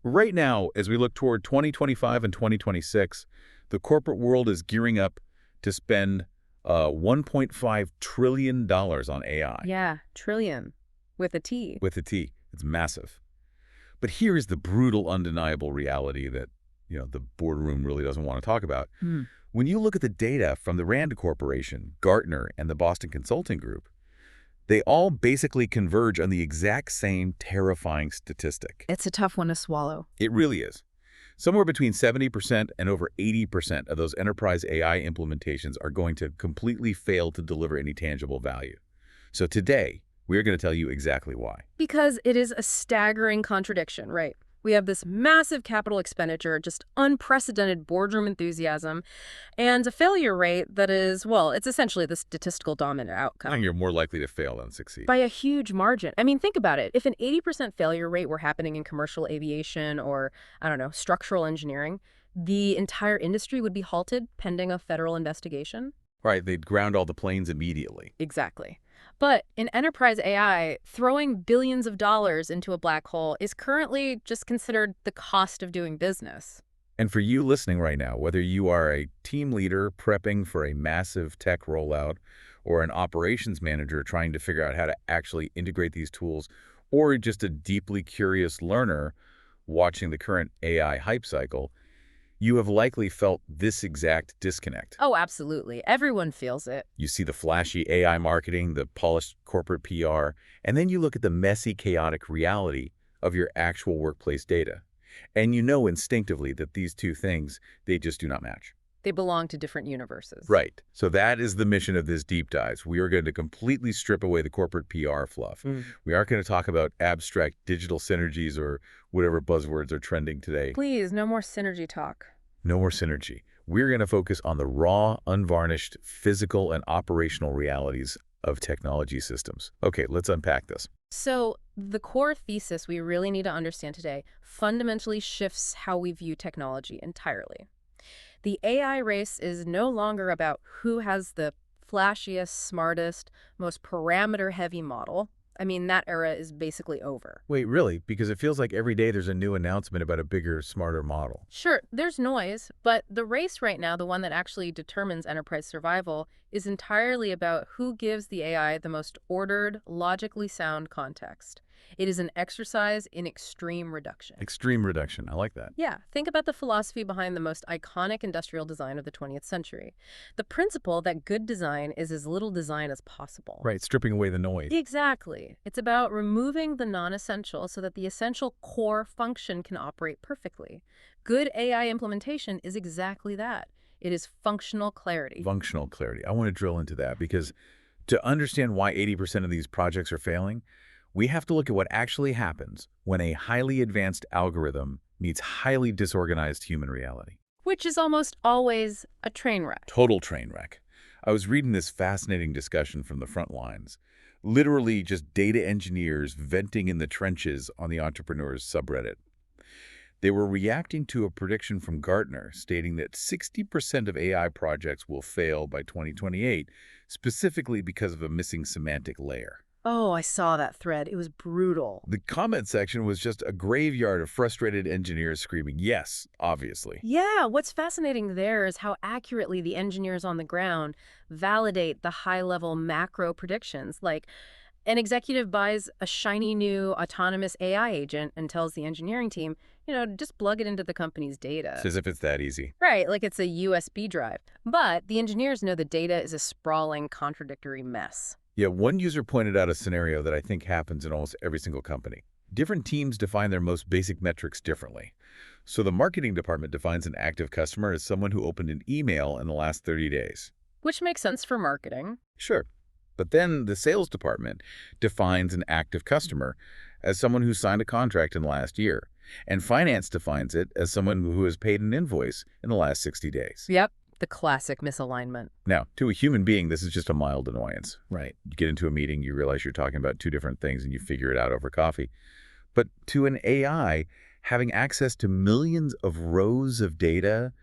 Right now, as we look toward 2025 and 2026, the corporate world is gearing up to spend $1.5 trillion on AI. Yeah, trillion with a T. With a T. It's massive. But here is the brutal, undeniable reality that, the boardroom really doesn't want to talk about. When you look at the data from the Rand Corporation, Gartner, and the Boston Consulting Group, they all basically converge on the exact same terrifying statistic. It's a tough one to swallow. It really is. Somewhere between 70% and over 80% of those enterprise AI implementations are going to completely fail to deliver any tangible value. So today, we're going to tell you exactly why. Because it is a staggering contradiction, right? We have this massive capital expenditure, just unprecedented boardroom enthusiasm, and a failure rate that is, well, it's essentially the statistical dominant outcome. And you're more likely to fail than succeed. By a huge margin. I mean, think about it. If an 80% failure rate were happening in commercial aviation or, I don't know, structural engineering, the entire industry would be halted pending a federal investigation. Right, they'd ground all the planes immediately. Exactly. But in enterprise AI, throwing billions of dollars into a black hole is currently just considered the cost of doing business. And for you listening right now, whether you are a team leader prepping for a massive tech rollout or an operations manager trying to figure out how to actually integrate these tools, or just a deeply curious learner watching the current AI hype cycle, you have likely felt this exact disconnect. Oh, absolutely. Everyone feels it. You see the flashy AI marketing, the polished corporate PR, and then you look at the messy, chaotic reality of your actual workplace data. And you know instinctively that these two things, they just do not match. They belong to different universes. Right. So that is the mission of this deep dive. We are going to completely strip away the corporate PR fluff. We aren't going to talk about abstract digital synergies or whatever buzzwords are trending today. Please, no more synergy talk. No more synergy. We're going to focus on the raw, unvarnished, physical, and operational realities of technology systems. Okay, let's unpack this. So the core thesis we really need to understand today fundamentally shifts how we view technology entirely. The AI race is no longer about who has the flashiest, smartest, most parameter-heavy model. I mean, that era is basically over. Wait, really? Because it feels like every day there's a new announcement about a bigger, smarter model. Sure, there's noise, but the race right now, the one that actually determines enterprise survival, is entirely about who gives the AI the most ordered, logically sound context. It is an exercise in extreme reduction. Extreme reduction. I like that. Yeah, think about the philosophy behind the most iconic industrial design of the 20th century. The principle that good design is as little design as possible. Right, stripping away the noise. Exactly. It's about removing the non-essential so that the essential core function can operate perfectly. Good AI implementation is exactly that. It is functional clarity. Functional clarity. I want to drill into that because to understand why 80% of these projects are failing, we have to look at what actually happens when a highly advanced algorithm meets highly disorganized human reality. Which is almost always a train wreck. Total train wreck. I was reading this fascinating discussion from the front lines. Literally just data engineers venting in the trenches on the entrepreneurs subreddit. They were reacting to a prediction from Gartner stating that 60% of AI projects will fail by 2028, specifically because of a missing semantic layer. Oh, I saw that thread. It was brutal. The comment section was just a graveyard of frustrated engineers screaming, yes, obviously. Yeah, what's fascinating there is how accurately the engineers on the ground validate the high-level macro predictions. Like, an executive buys a shiny new autonomous AI agent and tells the engineering team, just plug it into the company's data. It's as if it's that easy. Right, like it's a USB drive. But the engineers know the data is a sprawling, contradictory mess. Yeah, one user pointed out a scenario that I think happens in almost every single company. Different teams define their most basic metrics differently. So the marketing department defines an active customer as someone who opened an email in the last 30 days. Which makes sense for marketing. Sure. But then the sales department defines an active customer as someone who signed a contract in the last year. And finance defines it as someone who has paid an invoice in the last 60 days. Yep. The classic misalignment. Now, to a human being, this is just a mild annoyance, right? You get into a meeting, you realize you're talking about two different things, and you figure it out over coffee. But to an AI, having access to millions of rows of data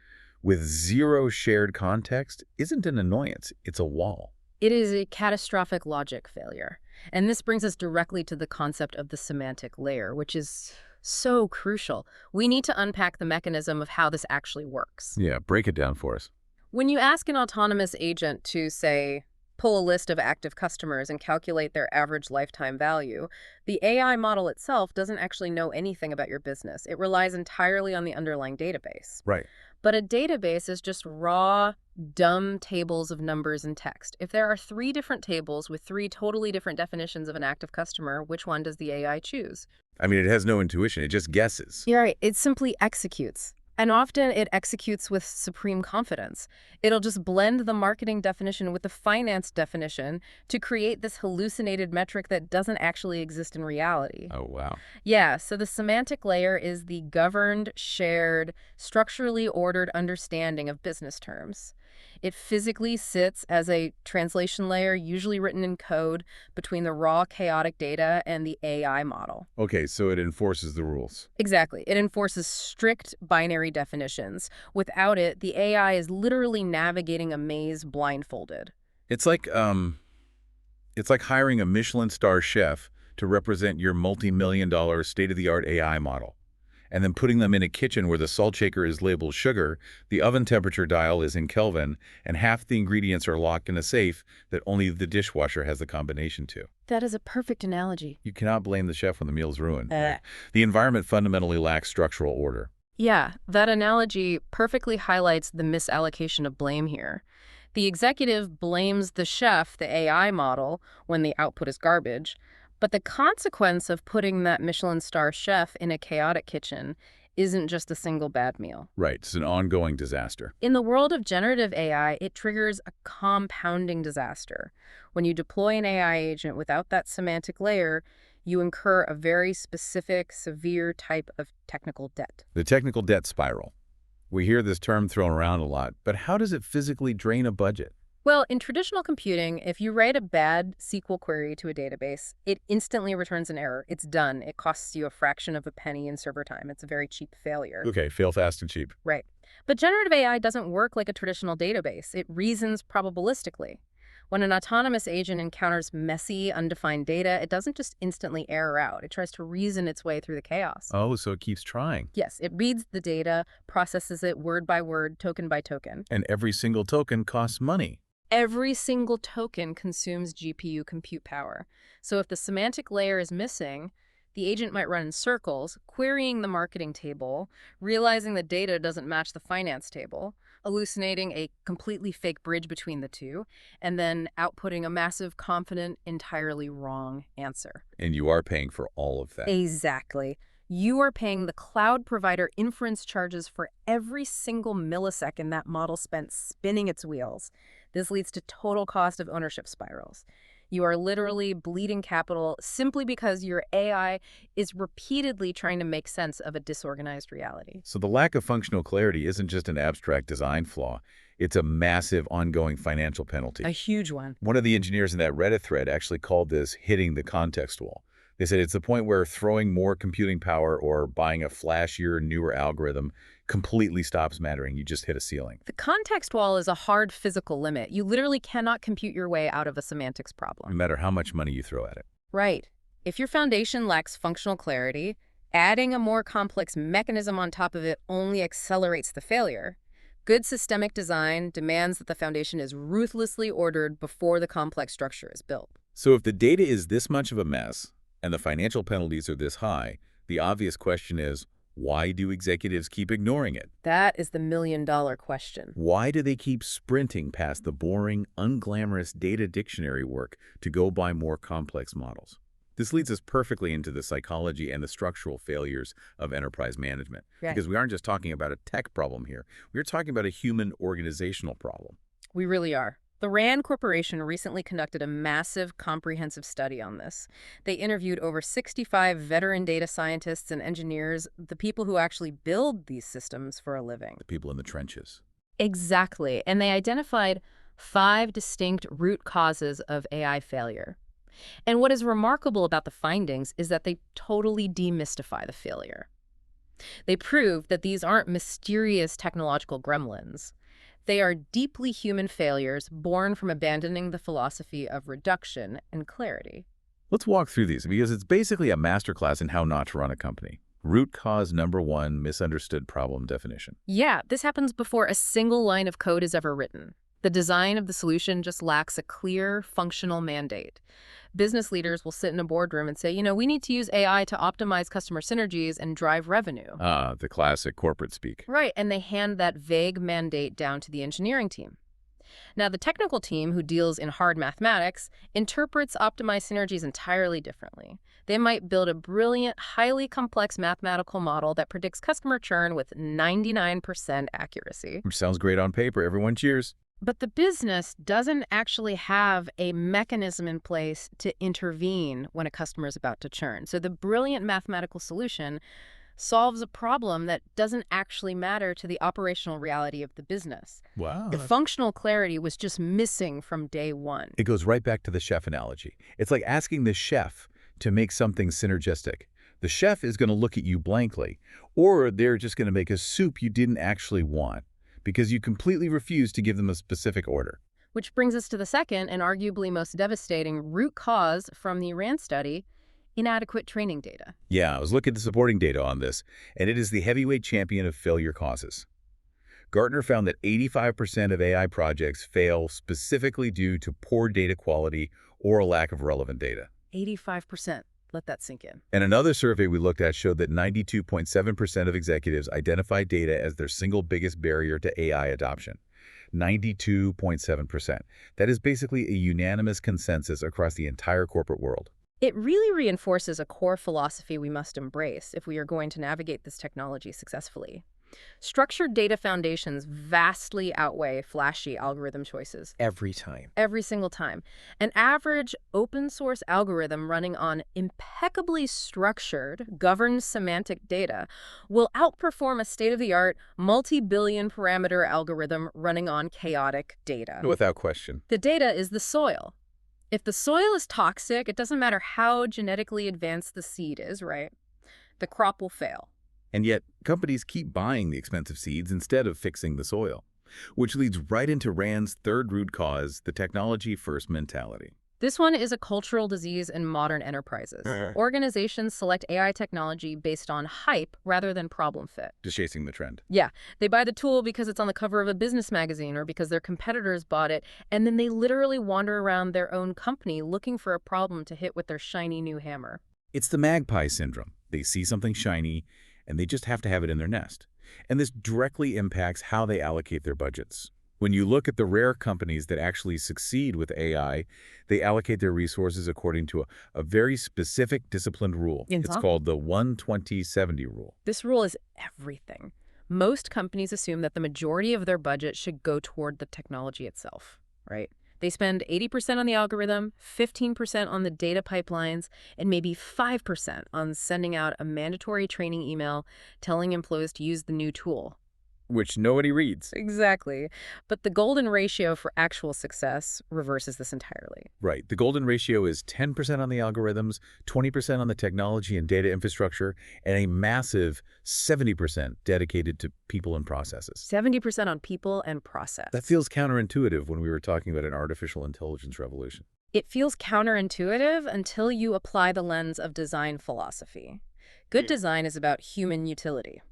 with zero shared context isn't an annoyance, it's a wall. It is a catastrophic logic failure. And this brings us directly to the concept of the semantic layer, which is So crucial. We need to unpack the mechanism of how this actually works. Yeah, break it down for us. When you ask an autonomous agent to, say, pull a list of active customers and calculate their average lifetime value, the AI model itself doesn't actually know anything about your business. It relies entirely on the underlying database. Right. But a database is just raw, dumb tables of numbers and text. If there are 3 different tables with 3 totally different definitions of an active customer, which one does the AI choose? I mean, it has no intuition. It just guesses. You're right. It simply executes. And often it executes with supreme confidence. It'll just blend the marketing definition with the finance definition to create this hallucinated metric that doesn't actually exist in reality. Oh, wow. Yeah, so the semantic layer is the governed, shared, structurally ordered understanding of business terms. It physically sits as a translation layer, usually written in code, between the raw chaotic data and the AI model. Okay, so it enforces the rules. Exactly. It enforces strict binary definitions. Without it, the AI is literally navigating a maze blindfolded. It's like hiring a Michelin star chef to represent your multi-million-dollar state-of-the-art AI model, and then putting them in a kitchen where the salt shaker is labeled sugar, the oven temperature dial is in Kelvin, and half the ingredients are locked in a safe that only the dishwasher has the combination to. That is a perfect analogy. You cannot blame the chef when the meal's ruined. The environment fundamentally lacks structural order. Yeah, that analogy perfectly highlights the misallocation of blame here. The executive blames the chef, the AI model, when the output is garbage. But the consequence of putting that Michelin star chef in a chaotic kitchen isn't just a single bad meal. Right, it's an ongoing disaster. In the world of generative AI, it triggers a compounding disaster. When you deploy an AI agent without that semantic layer, you incur a very specific, severe type of technical debt. The technical debt spiral. We hear this term thrown around a lot, but how does it physically drain a budget? Well, in traditional computing, if you write a bad SQL query to a database, it instantly returns an error. It's done. It costs you a fraction of a penny in server time. It's a very cheap failure. Okay, fail fast and cheap. Right. But generative AI doesn't work like a traditional database. It reasons probabilistically. When an autonomous agent encounters messy, undefined data, it doesn't just instantly error out. It tries to reason its way through the chaos. Oh, so it keeps trying. Yes, it reads the data, processes it word by word, token by token. And every single token costs money. Every single token consumes GPU compute power. So if the semantic layer is missing, the agent might run in circles, querying the marketing table, realizing the data doesn't match the finance table, hallucinating a completely fake bridge between the two, and then outputting a massive, confident, entirely wrong answer. And you are paying for all of that. Exactly. You are paying the cloud provider inference charges for every single millisecond that model spent spinning its wheels. This leads to total cost of ownership spirals. You are literally bleeding capital simply because your AI is repeatedly trying to make sense of a disorganized reality. So the lack of functional clarity isn't just an abstract design flaw. It's a massive ongoing financial penalty. A huge one. One of the engineers in that Reddit thread actually called this hitting the context wall. They said it's the point where throwing more computing power or buying a flashier, newer algorithm completely stops mattering. You just hit a ceiling. The context wall is a hard physical limit. You literally cannot compute your way out of a semantics No problem. matter how much money you throw at it. Right. If your foundation lacks functional clarity, adding a more complex mechanism on top of it only accelerates the failure. Good systemic design demands that the foundation is ruthlessly ordered before the complex structure is built. So if the data is this much of a mess and the financial penalties are this high, the obvious question is, why do executives keep ignoring it? That is the million-dollar question. Why do they keep sprinting past the boring, unglamorous data dictionary work to go buy more complex models? This leads us perfectly into the psychology and the structural failures of enterprise management. Right. Because we aren't just talking about a tech problem here. We're talking about a human organizational problem. We really are. The RAND Corporation recently conducted a massive, comprehensive study on this. They interviewed over 65 veteran data scientists and engineers, the people who actually build these systems for a living. The people in the trenches. Exactly. And they identified 5 distinct root causes of AI failure. And what is remarkable about the findings is that they totally demystify the failure. They prove that these aren't mysterious technological gremlins. They are deeply human failures born from abandoning the philosophy of reduction and clarity. Let's walk through these because it's basically a masterclass in how not to run a company. Root cause number one, misunderstood problem definition. Yeah, this happens before a single line of code is ever written. The design of the solution just lacks a clear, functional mandate. Business leaders will sit in a boardroom and say, we need to use AI to optimize customer synergies and drive revenue. Ah, the classic corporate speak. Right, and they hand that vague mandate down to the engineering team. Now, the technical team, who deals in hard mathematics, interprets optimized synergies entirely differently. They might build a brilliant, highly complex mathematical model that predicts customer churn with 99% accuracy. Which sounds great on paper. Everyone cheers. But the business doesn't actually have a mechanism in place to intervene when a customer is about to churn. So the brilliant mathematical solution solves a problem that doesn't actually matter to the operational reality of the business. Wow. The functional clarity was just missing from day one. It goes right back to the chef analogy. It's like asking the chef to make something synergistic. The chef is going to look at you blankly, or they're just going to make a soup you didn't actually want because you completely refused to give them a specific order. Which brings us to the second and arguably most devastating root cause from the Iran study: inadequate training data. Yeah, I was looking at the supporting data on this, and it is the heavyweight champion of failure causes. Gartner found that 85% of AI projects fail specifically due to poor data quality or a lack of relevant data. 85%. Let that sink in. And another survey we looked at showed that 92.7% of executives identified data as their single biggest barrier to AI adoption. 92.7%. That is basically a unanimous consensus across the entire corporate world. It really reinforces a core philosophy we must embrace if we are going to navigate this technology successfully. Structured data foundations vastly outweigh flashy algorithm choices. Every time. Every single time. An average open-source algorithm running on impeccably structured, governed semantic data will outperform a state-of-the-art, multi-billion parameter algorithm running on chaotic data. Without question. The data is the soil. If the soil is toxic, it doesn't matter how genetically advanced the seed is, right? The crop will fail. And yet, companies keep buying the expensive seeds instead of fixing the soil, which leads right into Rand's third root cause, the technology-first mentality. This one is a cultural disease in modern enterprises. Organizations select AI technology based on hype rather than problem fit. Just chasing the trend. Yeah, they buy the tool because it's on the cover of a business magazine or because their competitors bought it, and then they literally wander around their own company looking for a problem to hit with their shiny new hammer. It's the magpie syndrome. They see something shiny, and they just have to have it in their nest. And this directly impacts how they allocate their budgets. When you look at the rare companies that actually succeed with AI, they allocate their resources according to a very specific disciplined rule. It's called the 1-20-70 rule. This rule is everything. Most companies assume that the majority of their budget should go toward the technology itself, right? They spend 80% on the algorithm, 15% on the data pipelines, and maybe 5% on sending out a mandatory training email telling employees to use the new tool. Which nobody reads. Exactly. But the golden ratio for actual success reverses this entirely. Right. The golden ratio is 10% on the algorithms, 20% on the technology and data infrastructure, and a massive 70% dedicated to people and processes. 70% on people and process. That feels counterintuitive when we were talking about an artificial intelligence revolution. It feels counterintuitive until you apply the lens of design philosophy. Good design is about human utility.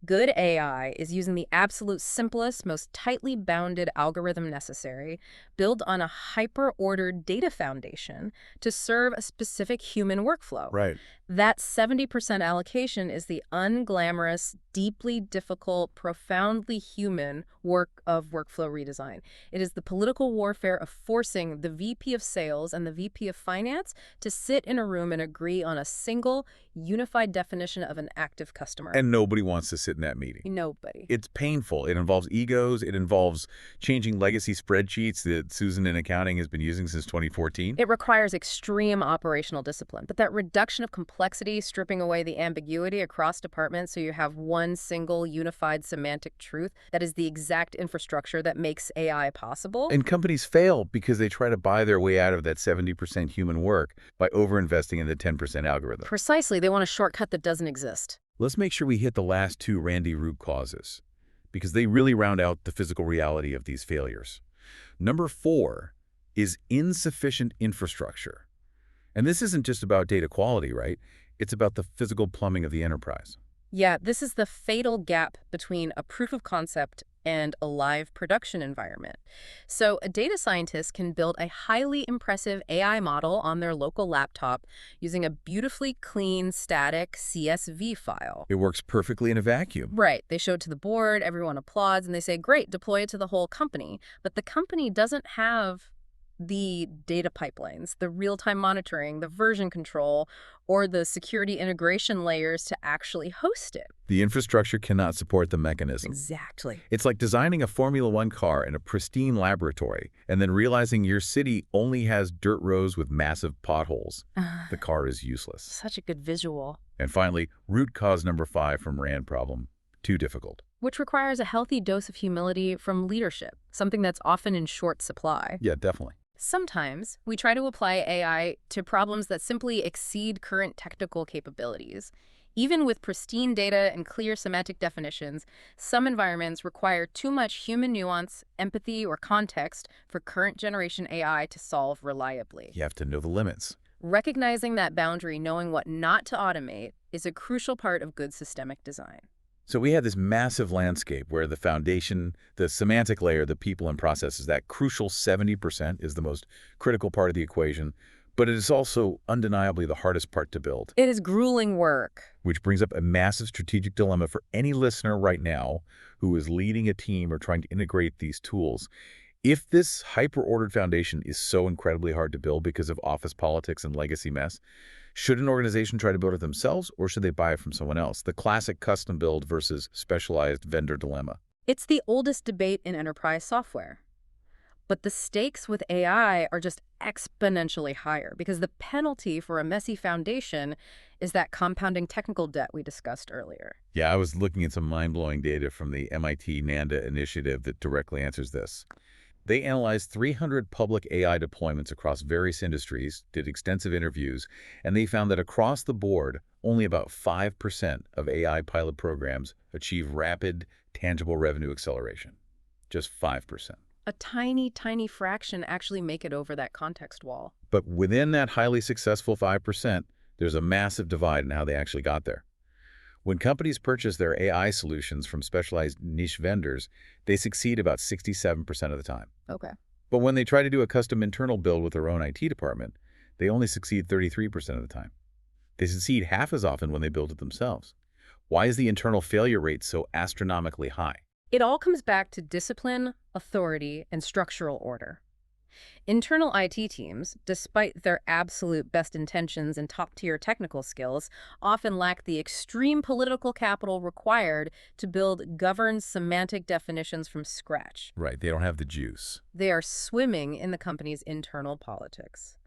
Good AI is using the absolute simplest, most tightly bounded algorithm necessary, built on a hyper-ordered data foundation to serve a specific human workflow. Right. That 70% allocation is the unglamorous, deeply difficult, profoundly human work of workflow redesign. It is the political warfare of forcing the VP of sales and the VP of finance to sit in a room and agree on a single, unified definition of an active customer. And nobody wants to sit in that meeting. Nobody. It's painful. It involves egos. It involves changing legacy spreadsheets that Susan in accounting has been using since 2014. It requires extreme operational discipline, but that reduction of complexity, stripping away the ambiguity across departments so you have one single unified semantic truth, that is the exact infrastructure that makes AI possible. And companies fail because they try to buy their way out of that 70% human work by overinvesting in the 10% algorithm. Precisely. They want a shortcut that doesn't exist. Let's make sure we hit the last two Randy root causes, because they really round out the physical reality of these failures. Number 4 is insufficient infrastructure. And this isn't just about data quality, right? It's about the physical plumbing of the enterprise. Yeah, this is the fatal gap between a proof of concept and a live production environment. So a data scientist can build a highly impressive AI model on their local laptop using a beautifully clean, static CSV file. It works perfectly in a vacuum. Right. They show it to the board, everyone applauds, and they say, great, deploy it to the whole company. But the company doesn't have the data pipelines, the real-time monitoring, the version control, or the security integration layers to actually host it. The infrastructure cannot support the mechanism. Exactly. It's like designing a Formula One car in a pristine laboratory and then realizing your city only has dirt roads with massive potholes. The car is useless. Such a good visual. And finally, root cause number 5 from RAND problem. Too difficult. Which requires a healthy dose of humility from leadership, something that's often in short supply. Yeah, definitely. Sometimes we try to apply AI to problems that simply exceed current technical capabilities. Even with pristine data and clear semantic definitions, some environments require too much human nuance, empathy, or context for current generation AI to solve reliably. You have to know the limits. Recognizing that boundary, knowing what not to automate, is a crucial part of good systemic design. So we have this massive landscape where the foundation, the semantic layer, the people and processes, that crucial 70% is the most critical part of the equation, but it is also undeniably the hardest part to build. It is grueling work. Which brings up a massive strategic dilemma for any listener right now who is leading a team or trying to integrate these tools. If this hyper-ordered foundation is so incredibly hard to build because of office politics and legacy mess, should an organization try to build it themselves, or should they buy it from someone else? The classic custom build versus specialized vendor dilemma. It's the oldest debate in enterprise software. But the stakes with AI are just exponentially higher because the penalty for a messy foundation is that compounding technical debt we discussed earlier. Yeah, I was looking at some mind-blowing data from the MIT NANDA initiative that directly answers this. They analyzed 300 public AI deployments across various industries, did extensive interviews, and they found that across the board, only about 5% of AI pilot programs achieve rapid, tangible revenue acceleration. Just 5%. A tiny, tiny fraction actually make it over that context wall. But within that highly successful 5%, there's a massive divide in how they actually got there. When companies purchase their AI solutions from specialized niche vendors, they succeed about 67% of the time. Okay. But when they try to do a custom internal build with their own IT department, they only succeed 33% of the time. They succeed half as often when they build it themselves. Why is the internal failure rate so astronomically high? It all comes back to discipline, authority, and structural order. Internal IT teams, despite their absolute best intentions and top-tier technical skills, often lack the extreme political capital required to build governed semantic definitions from scratch. Right, they don't have the juice. They are swimming in the company's internal politics.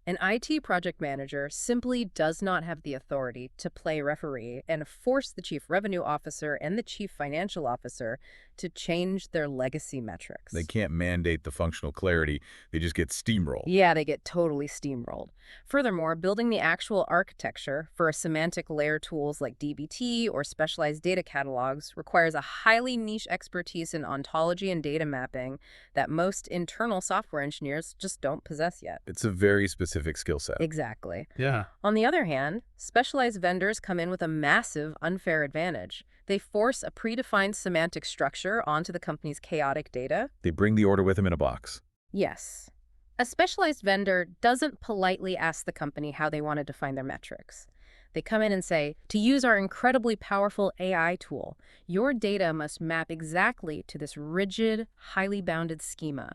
An IT project manager simply does not have the authority to play referee and force the chief revenue officer and the chief financial officer to change their legacy metrics. They can't mandate the functional clarity. They just get steamrolled. Yeah, they get totally steamrolled. Furthermore, building the actual architecture for semantic layer tools like dbt or specialized data catalogs requires a highly niche expertise in ontology and data mapping that most internal software engineers just don't possess yet. It's a very specific skill set. Exactly. Yeah. On the other hand, specialized vendors come in with a massive unfair advantage. They force a predefined semantic structure onto the company's chaotic data. They bring the order with them in a box. Yes. A specialized vendor doesn't politely ask the company how they want to define their metrics. They come in and say, to use our incredibly powerful AI tool, your data must map exactly to this rigid, highly bounded schema.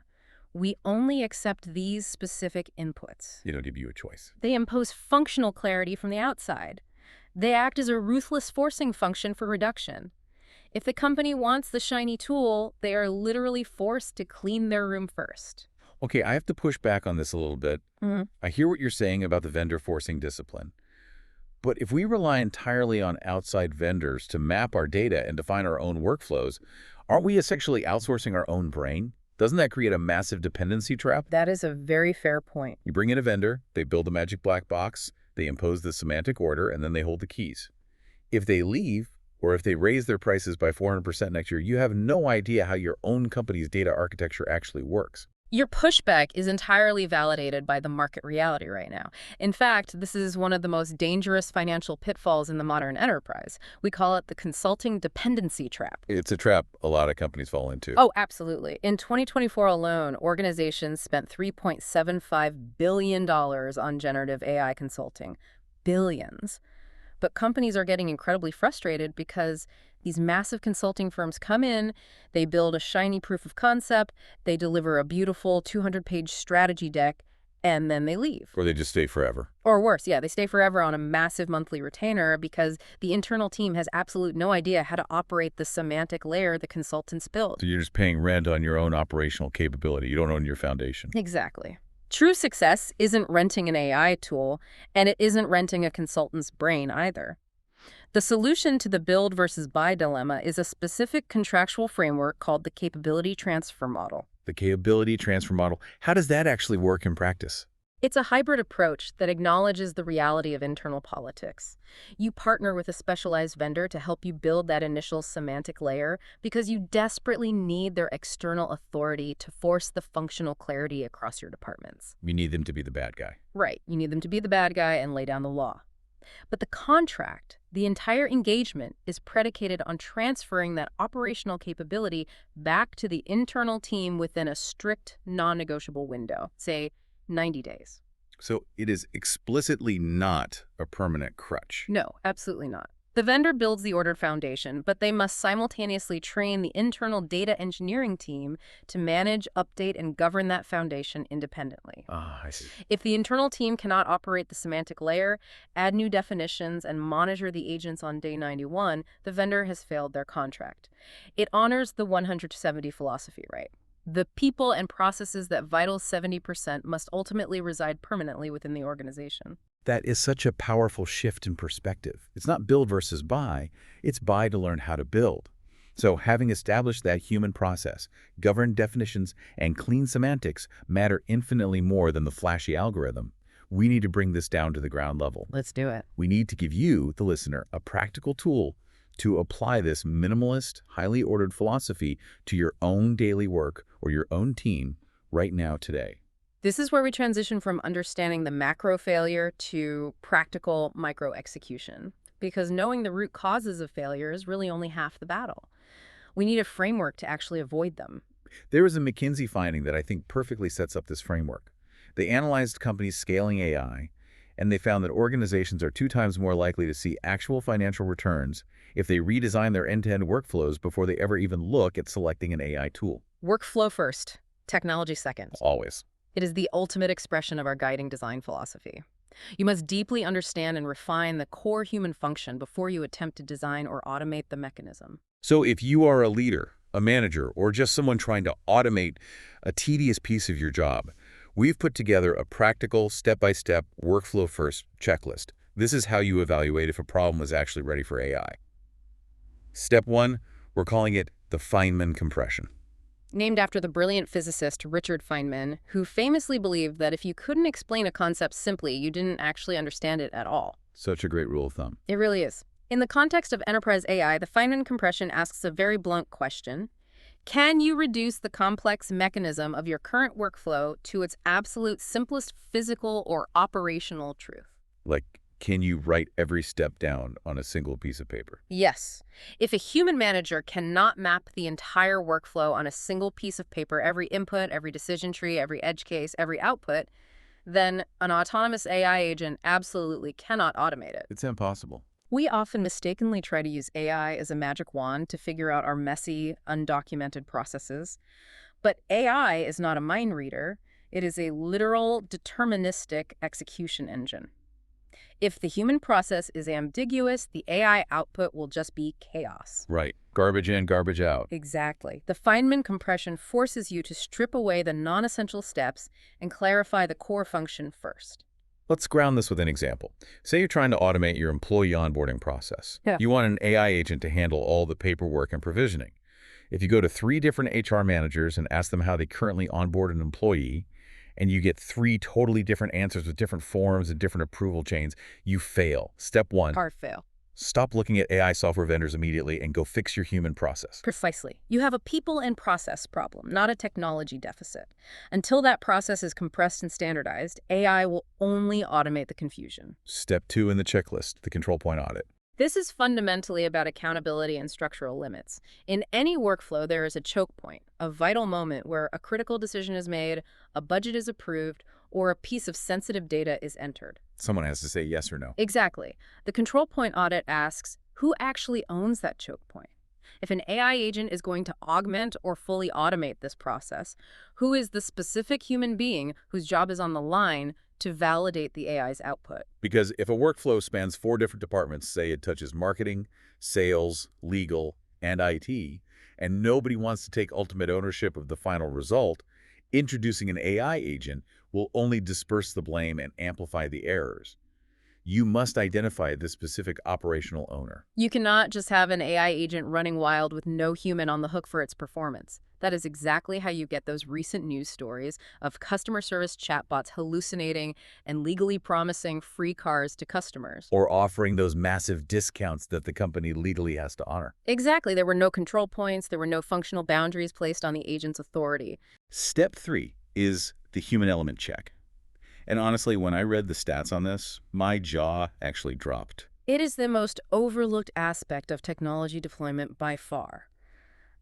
We only accept these specific inputs. They don't give you a choice. They impose functional clarity from the outside. They act as a ruthless forcing function for reduction. If the company wants the shiny tool, they are literally forced to clean their room first. Okay, I have to push back on this a little bit. I hear what you're saying about the vendor forcing discipline. But if we rely entirely on outside vendors to map our data and define our own workflows, aren't we essentially outsourcing our own brain? Doesn't that create a massive dependency trap? That is a very fair point. You bring in a vendor, they build a magic black box, they impose the semantic order, and then they hold the keys. If they leave, or if they raise their prices by 400% next year, you have no idea how your own company's data architecture actually works. Your pushback is entirely validated by the market reality right now. In fact, this is one of the most dangerous financial pitfalls in the modern enterprise. We call it the consulting dependency trap. It's a trap a lot of companies fall into. Oh, absolutely. In 2024 alone, organizations spent $3.75 billion on generative AI consulting. Billions. But companies are getting incredibly frustrated because these massive consulting firms come in, they build a shiny proof of concept, they deliver a beautiful 200-page strategy deck, and then they leave. Or they just stay forever. Or worse, yeah, they stay forever on a massive monthly retainer because the internal team has absolute no idea how to operate the semantic layer the consultants build. So you're just paying rent on your own operational capability. You don't own your foundation. Exactly. True success isn't renting an AI tool, and it isn't renting a consultant's brain either. The solution to the build versus buy dilemma is a specific contractual framework called the capability transfer model. The capability transfer model, how does that actually work in practice? It's a hybrid approach that acknowledges the reality of internal politics. You partner with a specialized vendor to help you build that initial semantic layer because you desperately need their external authority to force the functional clarity across your departments. You need them to be the bad guy. Right, you need them to be the bad guy and lay down the law. But the contract, the entire engagement, is predicated on transferring that operational capability back to the internal team within a strict, non-negotiable window, say 90 days. So it is explicitly not a permanent crutch. No, absolutely not. The vendor builds the ordered foundation, but they must simultaneously train the internal data engineering team to manage, update, and govern that foundation independently. Ah, I see. If the internal team cannot operate the semantic layer, add new definitions, and monitor the agents on day 91, the vendor has failed their contract. It honors the 170 philosophy, right? The people and processes that vital 70% must ultimately reside permanently within the organization. That is such a powerful shift in perspective. It's not build versus buy, it's buy to learn how to build. So having established that human process, governed definitions, and clean semantics matter infinitely more than the flashy algorithm. We need to bring this down to the ground level. Let's do it. We need to give you, the listener, a practical tool to apply this minimalist, highly ordered philosophy to your own daily work or your own team right now today. This is where we transition from understanding the macro failure to practical micro execution, because knowing the root causes of failure is really only half the battle. We need a framework to actually avoid them. There is a McKinsey finding that I think perfectly sets up this framework. They analyzed companies scaling AI, and they found that organizations are 2 times more likely to see actual financial returns if they redesign their end-to-end workflows before they ever even look at selecting an AI tool. Workflow first, technology second. Always. It is the ultimate expression of our guiding design philosophy. You must deeply understand and refine the core human function before you attempt to design or automate the mechanism. So if you are a leader, a manager, or just someone trying to automate a tedious piece of your job, we've put together a practical, step-by-step, workflow-first checklist. This is how you evaluate if a problem is actually ready for AI. Step 1, we're calling it the Feynman compression. Named after the brilliant physicist Richard Feynman, who famously believed that if you couldn't explain a concept simply, you didn't actually understand it at all. Such a great rule of thumb. It really is. In the context of enterprise AI, the Feynman compression asks a very blunt question. Can you reduce the complex mechanism of your current workflow to its absolute simplest physical or operational truth? Like, can you write every step down on a single piece of paper? Yes. If a human manager cannot map the entire workflow on a single piece of paper, every input, every decision tree, every edge case, every output, then an autonomous AI agent absolutely cannot automate it. It's impossible. We often mistakenly try to use AI as a magic wand to figure out our messy, undocumented processes. But AI is not a mind reader. It is a literal, deterministic execution engine. If the human process is ambiguous, the AI output will just be chaos. Right. Garbage in, garbage out. Exactly. The Feynman compression forces you to strip away the non-essential steps and clarify the core function first. Let's ground this with an example. Say you're trying to automate your employee onboarding process. Yeah. You want an AI agent to handle all the paperwork and provisioning. If you go to 3 different HR managers and ask them how they currently onboard an employee, and you get 3 totally different answers with different forms and different approval chains, you fail. Step 1. Hard fail. Stop looking at AI software vendors immediately and go fix your human process. Precisely. You have a people and process problem, not a technology deficit. Until that process is compressed and standardized, AI will only automate the confusion. Step 2 in the checklist, the control point audit. This is fundamentally about accountability and structural limits. In any workflow, there is a choke point, a vital moment where a critical decision is made, a budget is approved, or a piece of sensitive data is entered. Someone has to say yes or no. Exactly. The control point audit asks, who actually owns that choke point? If an AI agent is going to augment or fully automate this process, who is the specific human being whose job is on the line to validate the AI's output? Because if a workflow spans 4 different departments, say it touches marketing, sales, legal, and IT, and nobody wants to take ultimate ownership of the final result, introducing an AI agent will only disperse the blame and amplify the errors. You must identify the specific operational owner. You cannot just have an AI agent running wild with no human on the hook for its performance. That is exactly how you get those recent news stories of customer service chatbots hallucinating and legally promising free cars to customers. Or offering those massive discounts that the company legally has to honor. Exactly. There were no control points. There were no functional boundaries placed on the agent's authority. Step 3 is the human element check. And honestly, when I read the stats on this, my jaw actually dropped. It is the most overlooked aspect of technology deployment by far.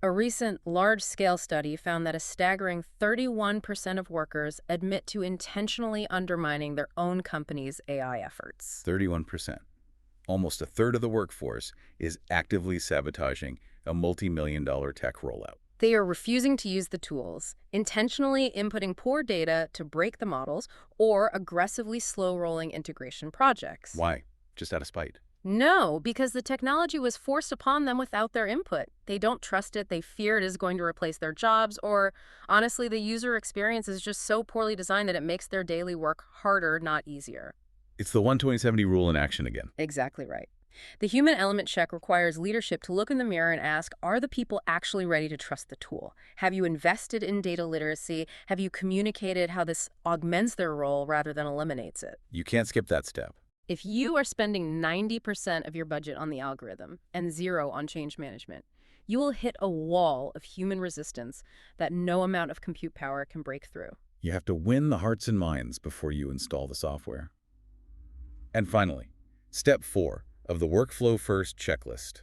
A recent large-scale study found that a staggering 31% of workers admit to intentionally undermining their own company's AI efforts. 31%. Almost a third of the workforce is actively sabotaging a multi-million-dollar tech rollout. They are refusing to use the tools, intentionally inputting poor data to break the models, or aggressively slow-rolling integration projects. Why? Just out of spite. No, because the technology was forced upon them without their input. They don't trust it, they fear it is going to replace their jobs, or honestly, the user experience is just so poorly designed that it makes their daily work harder, not easier. It's the 120/70 rule in action again. Exactly right. The human element check requires leadership to look in the mirror and ask, are the people actually ready to trust the tool? Have you invested in data literacy? Have you communicated how this augments their role rather than eliminates it? You can't skip that step. If you are spending 90% of your budget on the algorithm and 0 on change management, you will hit a wall of human resistance that no amount of compute power can break through. You have to win the hearts and minds before you install the software. And finally, step 4 of the workflow first checklist,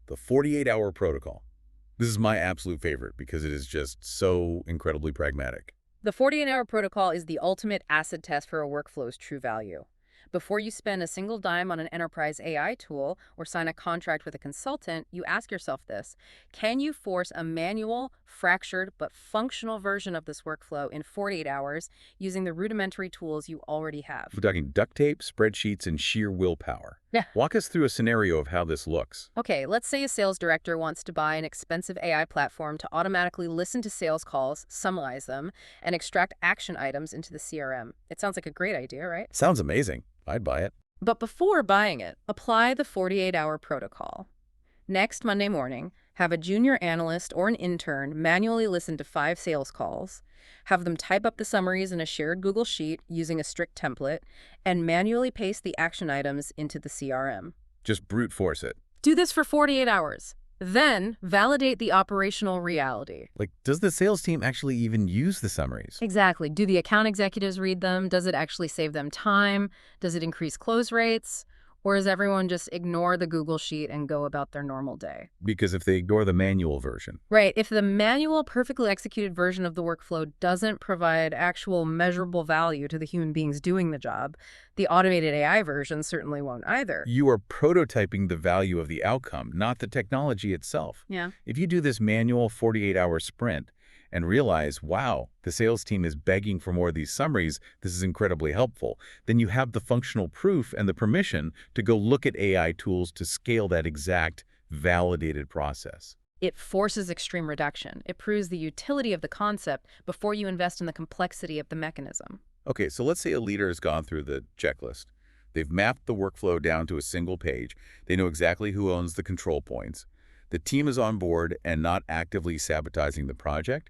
the 48-hour protocol. This is my absolute favorite because it is just so incredibly pragmatic. The 48-hour protocol is the ultimate acid test for a workflow's true value. Before you spend a single dime on an enterprise AI tool or sign a contract with a consultant, you ask yourself this: can you force a manual, fractured, but functional version of this workflow in 48 hours using the rudimentary tools you already have? We're talking duct tape, spreadsheets, and sheer willpower. Yeah. Walk us through a scenario of how this looks. Okay, let's say a sales director wants to buy an expensive AI platform to automatically listen to sales calls, summarize them, and extract action items into the CRM. It sounds like a great idea, right? Sounds amazing. I'd buy it. But before buying it, apply the 48-hour protocol. Next Monday morning, have a junior analyst or an intern manually listen to 5 sales calls, have them type up the summaries in a shared Google Sheet using a strict template, and manually paste the action items into the CRM. Just brute force it. Do this for 48 hours. Then, validate the operational reality. Like, does the sales team actually even use the summaries? Exactly. Do the account executives read them? Does it actually save them time? Does it increase close rates? Or does everyone just ignore the Google Sheet and go about their normal day? Because if they ignore the manual version. Right. If the manual, perfectly executed version of the workflow doesn't provide actual measurable value to the human beings doing the job, the automated AI version certainly won't either. You are prototyping the value of the outcome, not the technology itself. Yeah. If you do this manual 48-hour sprint and realize, wow, the sales team is begging for more of these summaries, this is incredibly helpful, then you have the functional proof and the permission to go look at AI tools to scale that exact validated process. It forces extreme reduction. It proves the utility of the concept before you invest in the complexity of the mechanism. Okay, so let's say a leader has gone through the checklist. They've mapped the workflow down to a single page. They know exactly who owns the control points. The team is on board and not actively sabotaging the project.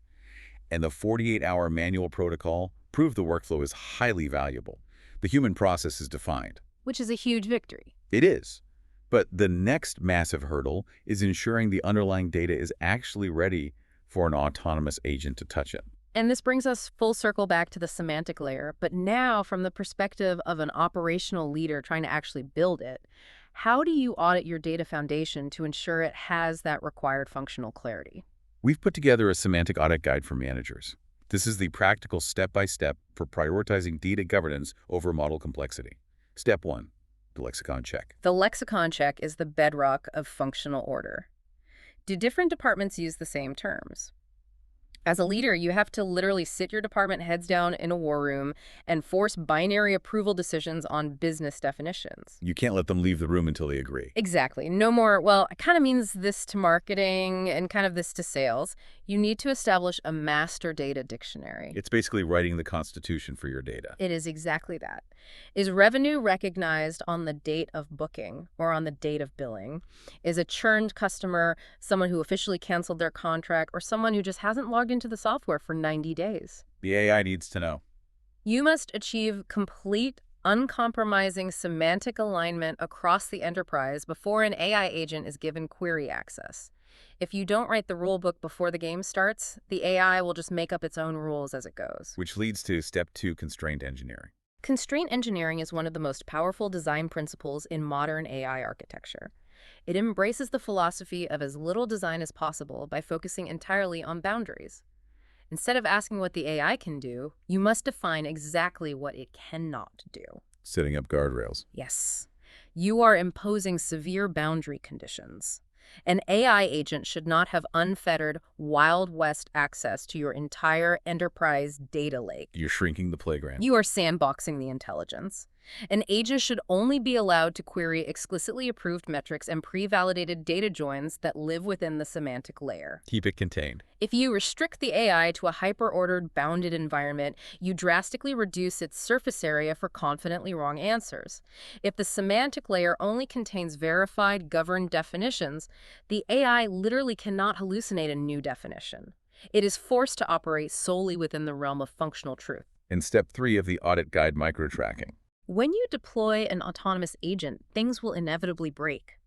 And the 48-hour manual protocol proved the workflow is highly valuable. The human process is defined. Which is a huge victory. It is. But the next massive hurdle is ensuring the underlying data is actually ready for an autonomous agent to touch it. And this brings us full circle back to the semantic layer, but now from the perspective of an operational leader trying to actually build it. How do you audit your data foundation to ensure it has that required functional clarity? We've put together a semantic audit guide for managers. This is the practical step-by-step for prioritizing data governance over model complexity. Step 1, the lexicon check. The lexicon check is the bedrock of functional order. Do different departments use the same terms? As a leader, you have to literally sit your department heads down in a war room and force binary approval decisions on business definitions. You can't let them leave the room until they agree. Exactly. No more, well, it kind of means this to marketing and kind of this to sales. You need to establish a master data dictionary. It's basically writing the constitution for your data. It is exactly that. Is revenue recognized on the date of booking or on the date of billing? Is a churned customer someone who officially canceled their contract or someone who just hasn't logged into the software for 90 days? The AI needs to know. You must achieve complete, uncompromising semantic alignment across the enterprise before an AI agent is given query access. If you don't write the rulebook before the game starts, the AI will just make up its own rules as it goes. Which leads to step 2, constraint engineering. Constraint engineering is one of the most powerful design principles in modern AI architecture. It embraces the philosophy of as little design as possible by focusing entirely on boundaries. Instead of asking what the AI can do, you must define exactly what it cannot do. Setting up guardrails. Yes. You are imposing severe boundary conditions. An AI agent should not have unfettered, Wild West access to your entire enterprise data lake. You're shrinking the playground. You are sandboxing the intelligence. An agent should only be allowed to query explicitly approved metrics and pre-validated data joins that live within the semantic layer. Keep it contained. If you restrict the AI to a hyper-ordered, bounded environment, you drastically reduce its surface area for confidently wrong answers. If the semantic layer only contains verified, governed definitions, the AI literally cannot hallucinate a new definition. It is forced to operate solely within the realm of functional truth. And step 3 of the audit guide, micro-tracking. When you deploy an autonomous agent, things will inevitably break.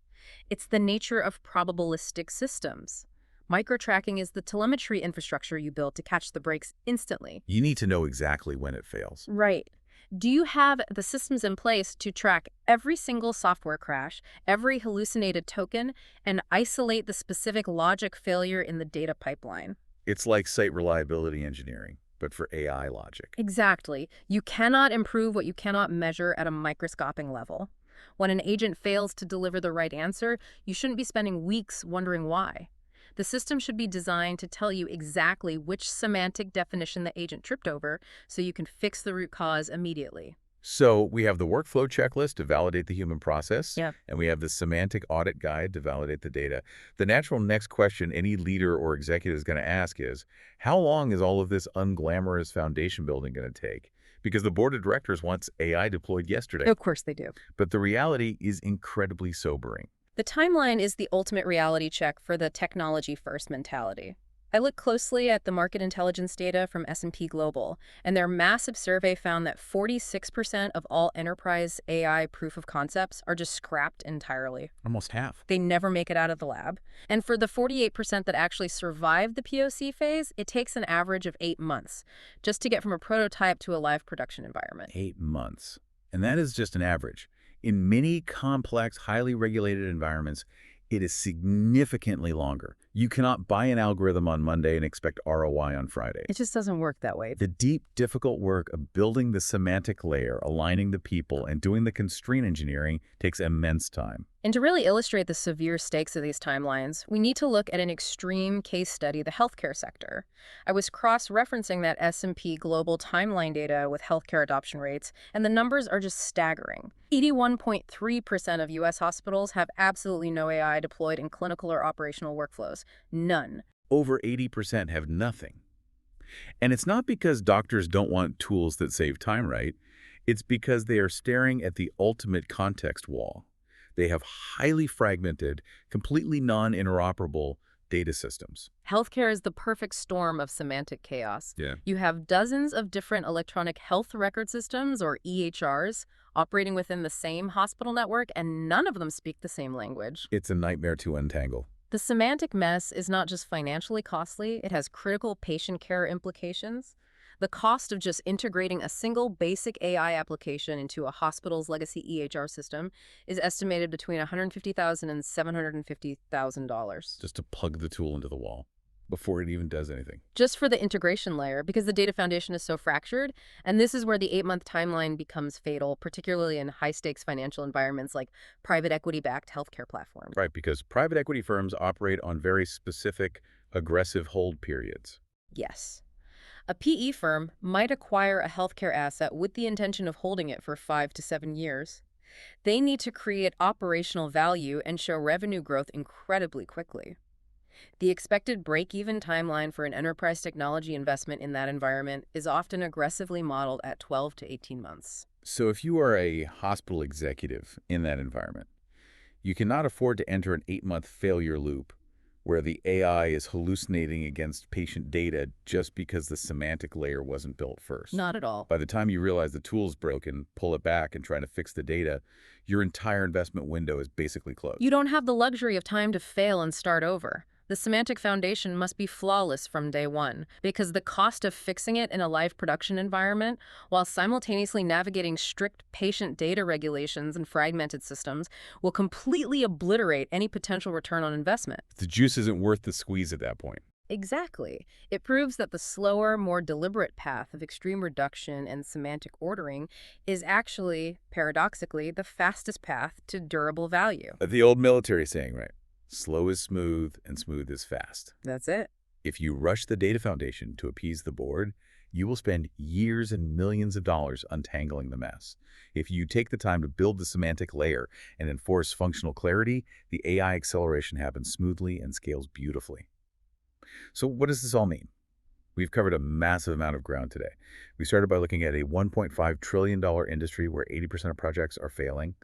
It's the nature of probabilistic systems. Micro-tracking is the telemetry infrastructure you build to catch the breaks instantly. You need to know exactly when it fails. Right. Do you have the systems in place to track every single software crash, every hallucinated token, and isolate the specific logic failure in the data pipeline? It's like site reliability engineering, but for AI logic. Exactly. You cannot improve what you cannot measure at a microscopic level. When an agent fails to deliver the right answer, you shouldn't be spending weeks wondering why. The system should be designed to tell you exactly which semantic definition the agent tripped over so you can fix the root cause immediately. So we have the workflow checklist to validate the human process, Yeah. and we have the semantic audit guide to validate the data. The natural next question any leader or executive is going to ask is, how long is all of this unglamorous foundation building going to take? Because the board of directors wants AI deployed yesterday. Of course they do. But the reality is incredibly sobering. The timeline is the ultimate reality check for the technology-first mentality. I looked closely at the market intelligence data from S&P Global, and their massive survey found that 46% of all enterprise AI proof of concepts are just scrapped entirely. Almost half. They never make it out of the lab. And for the 48% that actually survive the POC phase, it takes an average of 8 months just to get from a prototype to a live production environment. 8 months. And that is just an average. In many complex, highly regulated environments, it is significantly longer. You cannot buy an algorithm on Monday and expect ROI on Friday. It just doesn't work that way. The deep, difficult work of building the semantic layer, aligning the people, and doing the constraint engineering takes immense time. And to really illustrate the severe stakes of these timelines, we need to look at an extreme case study, the healthcare sector. I was cross-referencing that S&P Global timeline data with healthcare adoption rates, and the numbers are just staggering. 81.3% of U.S. hospitals have absolutely no AI deployed in clinical or operational workflows. None. Over 80% have nothing. And it's not because doctors don't want tools that save time, right? It's because they are staring at the ultimate context wall. They have highly fragmented, completely non-interoperable data systems. Healthcare is the perfect storm of semantic chaos. Yeah. You have dozens of different electronic health record systems, or EHRs, operating within the same hospital network, and none of them speak the same language. It's a nightmare to untangle. The semantic mess is not just financially costly, it has critical patient care implications. The cost of just integrating a single basic AI application into a hospital's legacy EHR system is estimated between $150,000 and $750,000. Just to plug the tool into the wall before it even does anything. Just for the integration layer, because the data foundation is so fractured, and this is where the 8-month timeline becomes fatal, particularly in high-stakes financial environments like private equity-backed healthcare platforms. Right, because private equity firms operate on very specific, aggressive hold periods. Yes. A PE firm might acquire a healthcare asset with the intention of holding it for 5 to 7 years. They need to create operational value and show revenue growth incredibly quickly. The expected break-even timeline for an enterprise technology investment in that environment is often aggressively modeled at 12 to 18 months. So if you are a hospital executive in that environment, you cannot afford to enter an 8-month failure loop where the AI is hallucinating against patient data just because the semantic layer wasn't built first. Not at all. By the time you realize the tool's broken, pull it back, and try to fix the data, your entire investment window is basically closed. You don't have the luxury of time to fail and start over. The semantic foundation must be flawless from day one, because the cost of fixing it in a live production environment, while simultaneously navigating strict patient data regulations and fragmented systems, will completely obliterate any potential return on investment. The juice isn't worth the squeeze at that point. Exactly. It proves that the slower, more deliberate path of extreme reduction and semantic ordering is actually, paradoxically, the fastest path to durable value. The old military saying, right? Slow is smooth, and smooth is fast. That's it. If you rush the data foundation to appease the board, you will spend years and millions of dollars untangling the mess. If you take the time to build the semantic layer and enforce functional clarity, the AI acceleration happens smoothly and scales beautifully. So what does this all mean? We've covered a massive amount of ground today. We started by looking at a $1.5 trillion industry where 80% of projects are failing,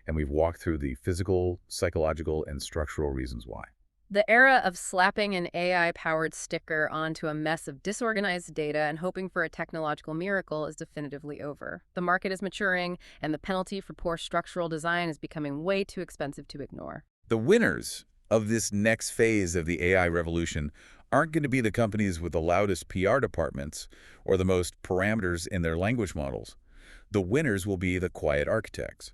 and we've walked through the physical, psychological, and structural reasons why. The era of slapping an AI-powered sticker onto a mess of disorganized data and hoping for a technological miracle is definitively over. The market is maturing, and the penalty for poor structural design is becoming way too expensive to ignore. The winners of this next phase of the AI revolution aren't going to be the companies with the loudest PR departments or the most parameters in their language models. The winners will be the quiet architects,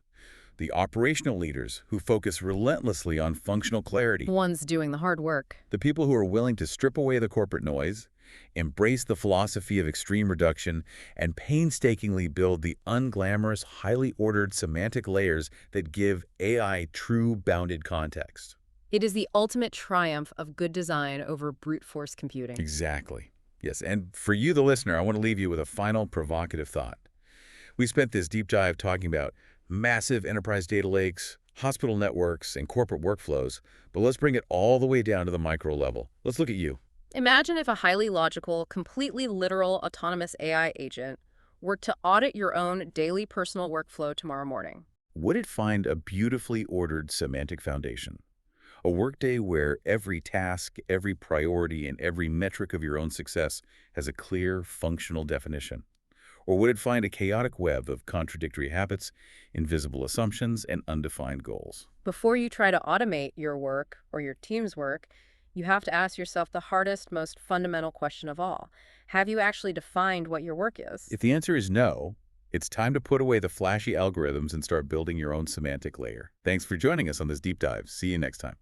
the operational leaders who focus relentlessly on functional clarity, One's doing the hard work. the people who are willing to strip away the corporate noise, embrace the philosophy of extreme reduction, and painstakingly build the unglamorous, highly ordered semantic layers that give AI true bounded context. It is the ultimate triumph of good design over brute force computing. Exactly. Yes, and for you, the listener, I want to leave you with a final provocative thought. We spent this deep dive talking about massive enterprise data lakes, hospital networks, and corporate workflows, but let's bring it all the way down to the micro level. Let's look at you. Imagine if a highly logical, completely literal autonomous AI agent were to audit your own daily personal workflow tomorrow morning. Would it find a beautifully ordered semantic foundation? A workday where every task, every priority, and every metric of your own success has a clear, functional definition? Or would it find a chaotic web of contradictory habits, invisible assumptions, and undefined goals? Before you try to automate your work or your team's work, you have to ask yourself the hardest, most fundamental question of all. Have you actually defined what your work is? If the answer is no, it's time to put away the flashy algorithms and start building your own semantic layer. Thanks for joining us on this deep dive. See you next time.